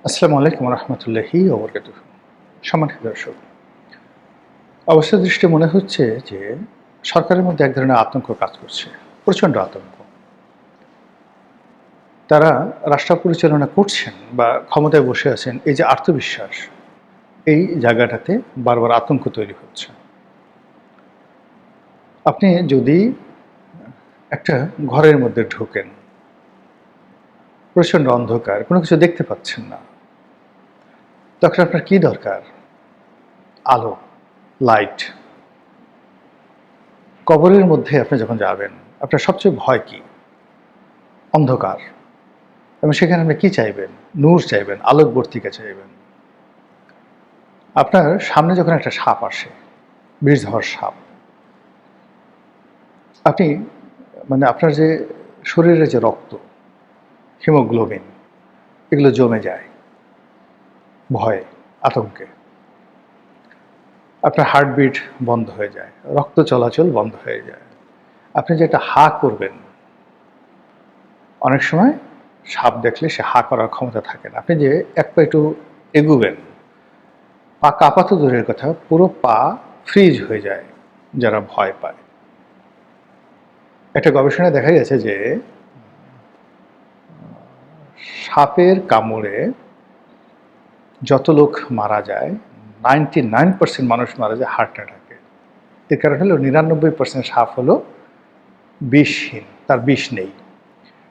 আসসালামু আলাইকুম রহমতুল্লাহি ওবরকাতুহ। সম্মানিত দর্শক, অবস্থা দৃষ্টি মনে হচ্ছে যে সরকারের মধ্যে এক ধরনের আতঙ্ক কাজ করছে, প্রচণ্ড আতঙ্ক। তারা রাষ্ট্র পরিচালনা করছেন বা ক্ষমতায় বসে আছেন, এই যে আত্মবিশ্বাস, এই জায়গাটাতে বারবার আতঙ্ক তৈরি হচ্ছে। আপনি যদি একটা ঘরের মধ্যে ঢোকেন, প্রচণ্ড অন্ধকার, কোনো কিছু দেখতে পাচ্ছেন না, তখন আপনার কি দরকার? আলো, লাইট। কবরের মধ্যে আপনি যখন যাবেন, আপনার সবচেয়ে ভয় কি? অন্ধকার। এবং সেখানে আপনি কি চাইবেন? নূর চাইবেন, আলোকবর্তিকা চাইবেন। আপনার সামনে যখন একটা সাপ আসে, বিষধর সাপ, আপনি আপনার যে শরীরে যে রক্ত, হিমোগ্লোবিন, এগুলো জমে যায় ভয়ে, আতঙ্কে। আপনার হার্টবিট বন্ধ হয়ে যায়, রক্ত চলাচল বন্ধ হয়ে যায়। আপনি যে একটা হা করবেন, অনেক সময় সাপ দেখলে সে হা করার ক্ষমতা থাকে না। আপনি যে এক পা একটু এগুবেন, পা কাঁপা তো দূরের কথা, পুরো পা ফ্রিজ হয়ে যায় যারা ভয় পায়। একটা গবেষণায় দেখা গেছে যে সাপের কামড়ে যত লোক মারা যায়, 99% মানুষ মারা যায় হার্ট অ্যাটাকে। এর কারণ হলো 99% সাপ হলো বিষহীন, তার বিষ নেই।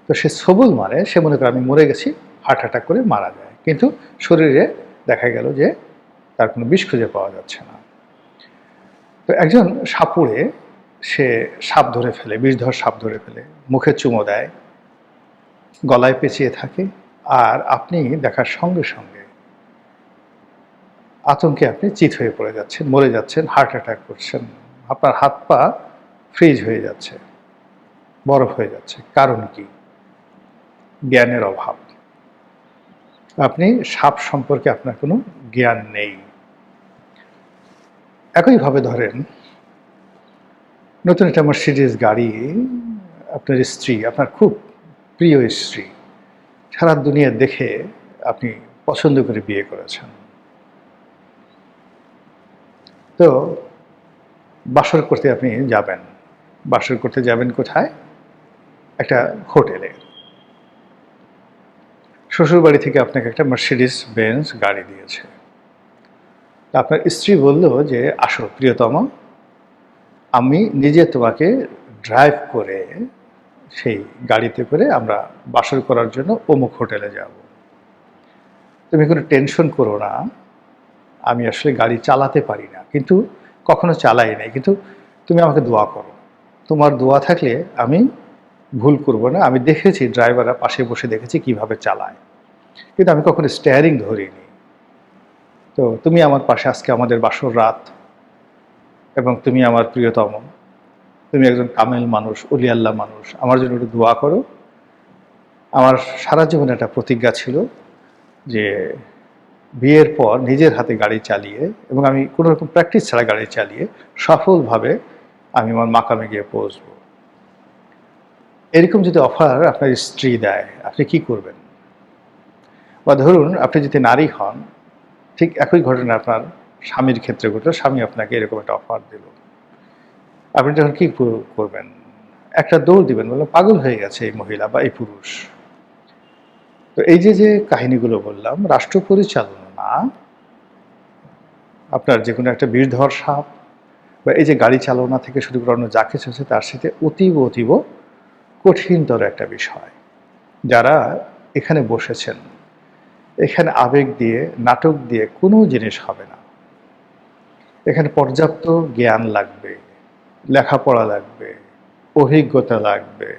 তো সে সবল মারে, সে মনে করে আমি মরে গেছি, হার্ট অ্যাটাক করে মারা যায়। কিন্তু শরীরে দেখা গেল যে তার কোনো বিষ খুঁজে পাওয়া যাচ্ছে না। তো একজন সাপুড়ে, সে সাপ ধরে ফেলে, বিষধর সাপ ধরে ফেলে, মুখে চুমো দেয়, গলায় পেঁচিয়ে থাকে, আর আপনি দেখার সঙ্গে সঙ্গে আতঙ্কে আপনি চিত হয়ে পড়ে যাচ্ছেন, মরে যাচ্ছেন, হার্ট অ্যাটাক করছেন, আপনার হাত পা ফ্রিজ হয়ে যাচ্ছে, বরফ হয়ে যাচ্ছে। কারণ কি? জ্ঞানের অভাব। আপনি সাপ সম্পর্কে আপনার কোনো জ্ঞান নেই। একইভাবে ধরেন, নতুন একটা মার্সিডিজ গাড়ি, আপনার স্ত্রী, আপনার খুব প্রিয় স্ত্রী, সারা দুনিয়া দেখে আপনি পছন্দ করে বিয়ে করেছেন। তো বাসর করতে আপনি যাবেন। বাসর করতে যাবেন কোথায়? একটা হোটেলে। শ্বশুরবাড়ি থেকে আপনাকে একটা মার্সিডিজ বেঞ্জ গাড়ি দিয়েছে। আপনার স্ত্রী বলল যে, আসো প্রিয়তমা, আমি নিজে তোমাকে ড্রাইভ করে সেই গাড়িতে করে আমরা বাসর করার জন্য অমুক হোটেলে যাব। তুমি কোনো টেনশন করো না, আমি আসলে গাড়ি চালাতে পারি না, কিন্তু কখনো চালাই নাই, কিন্তু তুমি আমাকে দোয়া করো। তোমার দোয়া থাকলে আমি ভুল করব না। আমি দেখেছি ড্রাইভাররা পাশে বসে দেখেছি কিভাবে চালায়, কিন্তু আমি কখনো স্টিয়ারিং ধরিনি। তো তুমি আমার পাশে, আজকে আমাদের বাসর রাত, এবং তুমি আমার প্রিয়তম, তুমি একজন কামেল মানুষ, অলি আল্লাহ মানুষ, আমার জন্য একটু দোয়া করো। আমার সারা জীবনে একটা প্রতিজ্ঞা ছিল যে বিয়ের পর নিজের হাতে গাড়ি চালিয়ে, এবং আমি কোনো রকম প্র্যাকটিস ছাড়া গাড়ি চালিয়ে সফলভাবে আমি আমার মাকামে গিয়ে পৌঁছবো। এরকম যদি অফার আপনার স্ত্রী দেয়, আপনি কি করবেন? বা ধরুন আপনি যদি নারী হন, ঠিক একই ঘটনা আপনার স্বামীর ক্ষেত্রে ঘটলো, স্বামী আপনাকে এরকম একটা অফার দিল, আপনি তখন কি করবেন? একটা দৌড় দিবেন, বললাম পাগল হয়ে গেছে এই মহিলা বা এই পুরুষ। তো এই যে যে কাহিনীগুলো বললাম, রাষ্ট্র পরিচালনা, আপনার যে কোনো একটা বিষধর সাপ, বা এই যে গাড়ি চালনা থেকে শুরু করে অন্য যা কিছু আছে, তার সাথে অতীব অতীব কঠিনতর একটা বিষয়। যারা এখানে বসেছেন, এখানে আবেগ দিয়ে, নাটক দিয়ে কোনো জিনিস হবে না। এখানে পর্যাপ্ত জ্ঞান লাগবে, লেখাপড়া লাগবে, অভিজ্ঞতা লাগবে,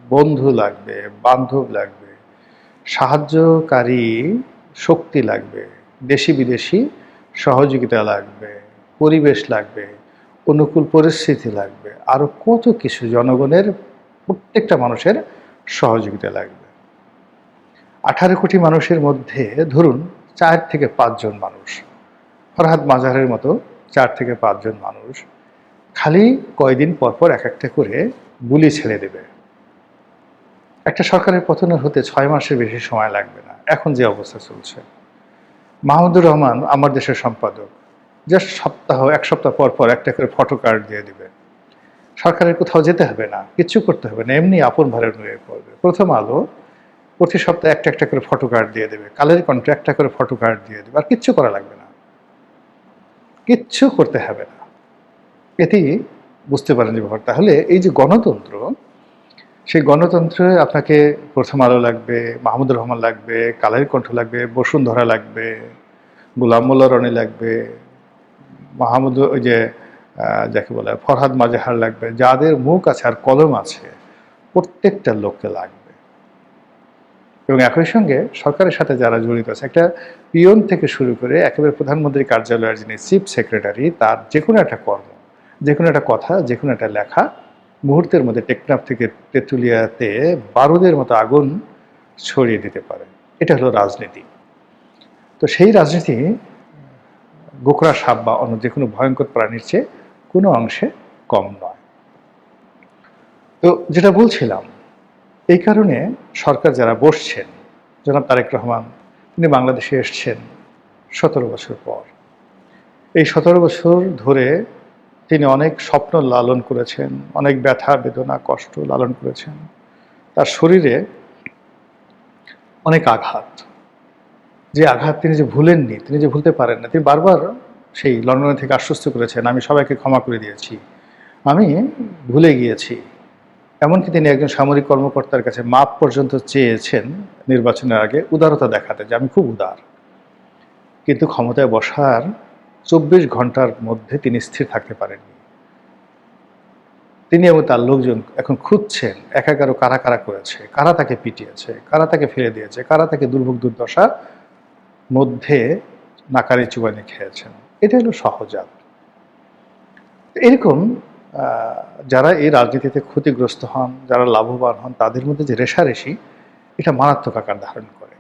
বন্ধু লাগবে, বান্ধব লাগবে, সাহায্যকারী শক্তি লাগবে, দেশি বিদেশি সহযোগিতা লাগবে, পরিবেশ লাগবে, অনুকূল পরিস্থিতি লাগবে, আরও কত কিছু, জনগণের প্রত্যেকটা মানুষের সহযোগিতা লাগবে। 18 কোটি মানুষের মধ্যে ধরুন 4 থেকে 5 জন মানুষ, ফরহাদ মাজারের মতো 4 থেকে 5 জন মানুষ খালি কয়দিন পর পর এক একটা করে গুলি ছেড়ে দেবে। একটা সরকারের পতনের হতে 6 মাসের বেশি সময় লাগবে না, এখন যে অবস্থা চলছে। মাহমুদুর রহমান আমার দেশের সম্পাদক, জাস্ট এক সপ্তাহ পর পর একটা করে ফটো কার্ড দিয়ে দিবে। সরকারের কোথাও যেতে হবে না, কিচ্ছু করতে হবে না, এমনি আপন ভারে হয়ে পড়বে। প্রথম আলো প্রতি সপ্তাহে একটা একটা করে ফটো কার্ড দিয়ে দেবে, কালের কণ্ঠে একটা করে ফটো কার্ড দিয়ে দেবে, আর কিচ্ছু করা লাগবে না, কিচ্ছু করতে হবে না। এতেই বুঝতে পারেন যে ব্যাপার। তাহলে এই যে গণতন্ত্র, সেই গণতন্ত্রে আপনাকে প্রথম আলো লাগবে, মাহমুদুর রহমান লাগবে, কালের কণ্ঠ লাগবে, বসুন্ধরা লাগবে, গোলাম মোল্লা রনি লাগবে, মাহমুদ ওই যে যাকে বলে ফরহাদ মাজেহার লাগবে, যাদের মুখ আছে আর কলম আছে প্রত্যেকটা লোককে লাগবে। এবং একই সঙ্গে সরকারের সাথে যারা জড়িত আছে, একটা পিয়ন থেকে শুরু করে একেবারে প্রধানমন্ত্রীর কার্যালয়ের যিনি চিফ সেক্রেটারি, তার যে কোনো একটা কর্ম, যে কোনো একটা কথা, যে কোনো একটা লেখা মুহূর্তের মধ্যে টেকনাফ থেকে তেঁতুলিয়াতে বারুদের মতো আগুন ছড়িয়ে দিতে পারে। এটা হলো রাজনীতি। তো সেই রাজনীতি গোখরা সাপ বা অন্য যে কোনো ভয়ঙ্কর প্রাণীর চেয়ে কোনো অংশে কম নয়। তো যেটা বলছিলাম, এই কারণে সরকার যারা বসছেন, জনাব তারেক রহমান, তিনি বাংলাদেশে এসছেন 17 বছর পর। এই 17 বছর ধরে তিনি অনেক স্বপ্ন লালন করেছেন, অনেক ব্যথা বেদনা কষ্ট লালন করেছেন। তার শরীরে অনেক আঘাত, যে আঘাত তিনি যে ভুলেননি, তিনি যে ভুলতে পারেন না। তিনি বারবার সেই লন্ডনে থেকে আশ্বস্ত করেছেন, আমি সবাইকে ক্ষমা করে দিয়েছি, আমি ভুলে গিয়েছি। এমনকি তিনি একজন সামরিক কর্মকর্তার কাছে মাপ পর্যন্ত চেয়েছেন নির্বাচনের আগে, উদারতা দেখাতে, যে আমি খুব উদার। কিন্তু ক্ষমতায় বসার 24 ঘন্টার মধ্যে তিনি স্থির থাকতে পারেননি। তিনি এবং তার লোকজন এখন খুঁজছেন একাগারো কারা কারা করেছে, কারা তাকে পিটিয়েছে, কারা তাকে ফেলে দিয়েছে, কারা তাকে দুর্ভোগ দুর্দশা মধ্যে নাকারি চুবানি খেয়েছেন। এটা হলো সহজাত। এরকম যারা এই রাজনীতিতে ক্ষতিগ্রস্ত হন, যারা লাভবান হন, তাদের মধ্যে যে রেষারেষি, এটা মারাত্মক আকার ধারণ করে।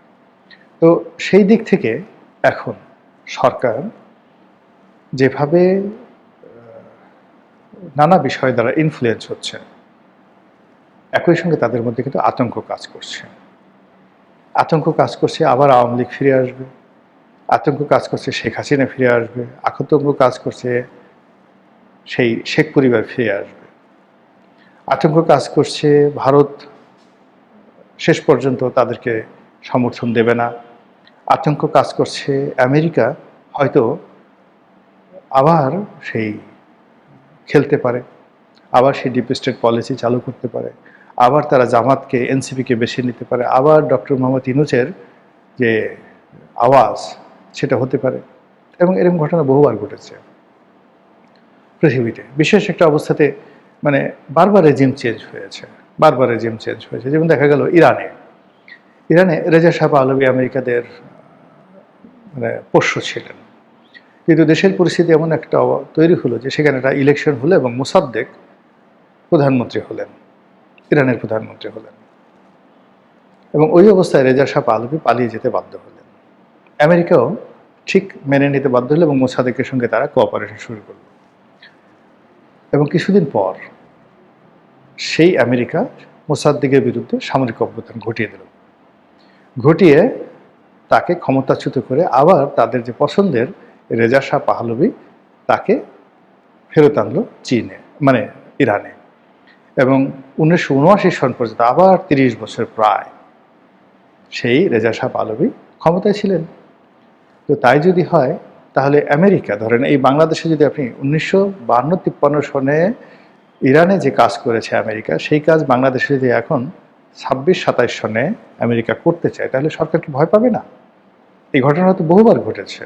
তো সেই দিক থেকে এখন সরকার যেভাবে নানা বিষয় দ্বারা ইনফ্লুয়েন্স হচ্ছে, একই সঙ্গে তাদের মধ্যে কিন্তু আতঙ্ক কাজ করছে। আতঙ্ক কাজ করছে আবার আওয়ামী লীগ ফিরে আসবে, আতঙ্ক কাজ করছে শেখ হাসিনা ফিরে আসবে, আতঙ্ক কাজ করছে সেই শেখ পরিবার ফিরে আসবে, আতঙ্ক কাজ করছে ভারত শেষ পর্যন্ত তাদেরকে সমর্থন দেবে না, আতঙ্ক কাজ করছে আমেরিকা হয়তো আবার সেই খেলতে পারে, আবার সেই ডিপ স্টেট পলিসি চালু করতে পারে, আবার তারা জামাতকে এনসিপিকে বেছে নিতে পারে, আবার ডক্টর মোহাম্মদ ইউনূসের যে আওয়াজ সেটা হতে পারে। এবং এরকম ঘটনা বহুবার ঘটেছে পৃথিবীতে। বিশেষ একটা অবস্থাতে মানে বারবার রেজিম চেঞ্জ হয়েছে, বারবার রেজিম চেঞ্জ হয়েছে। যেমন দেখা গেল ইরানে রেজা শাহ পাহলভি আমেরিকাদের মানে পোষ্য ছিলেন, কিন্তু দেশের পরিস্থিতি এমন একটা তৈরি হলো যে সেখানে একটা ইলেকশন হলো এবং মোসাদ্দেক প্রধানমন্ত্রী হলেন, ইরানের প্রধানমন্ত্রী হলেন। এবং ওই অবস্থায় রেজা শাহ পাহলভি পালিয়ে যেতে বাধ্য হলেন। আমেরিকাও ঠিক মেনে নিতে বাধ্য হলো এবং মোসাদ্দেকের সঙ্গে তারা কোঅপারেশন শুরু করল। এবং কিছুদিন পর সেই আমেরিকা মোসাদ্দেকের বিরুদ্ধে সামরিক অভ্যুত্থান ঘটিয়ে দিল, ঘটিয়ে তাকে ক্ষমতাচ্যুত করে আবার তাদের যে পছন্দের রেজা শাহ পাহলভি তাকে ফেরত আনলো চীনে, মানে ইরানে। এবং 1979 সন পর্যন্ত আবার 30 বছর প্রায় সেই রেজা শাহ পাহলভি ক্ষমতায় ছিলেন। তো তাই যদি হয় তাহলে আমেরিকা, ধরেন এই বাংলাদেশে যদি আপনি 1952-53 সনে ইরানে যে কাজ করেছে আমেরিকা, সেই কাজ বাংলাদেশে যদি এখন 26-27 সনে আমেরিকা করতে চায়, তাহলে সরকার কি ভয় পাবে না? এই ঘটনা তো বহুবার ঘটেছে।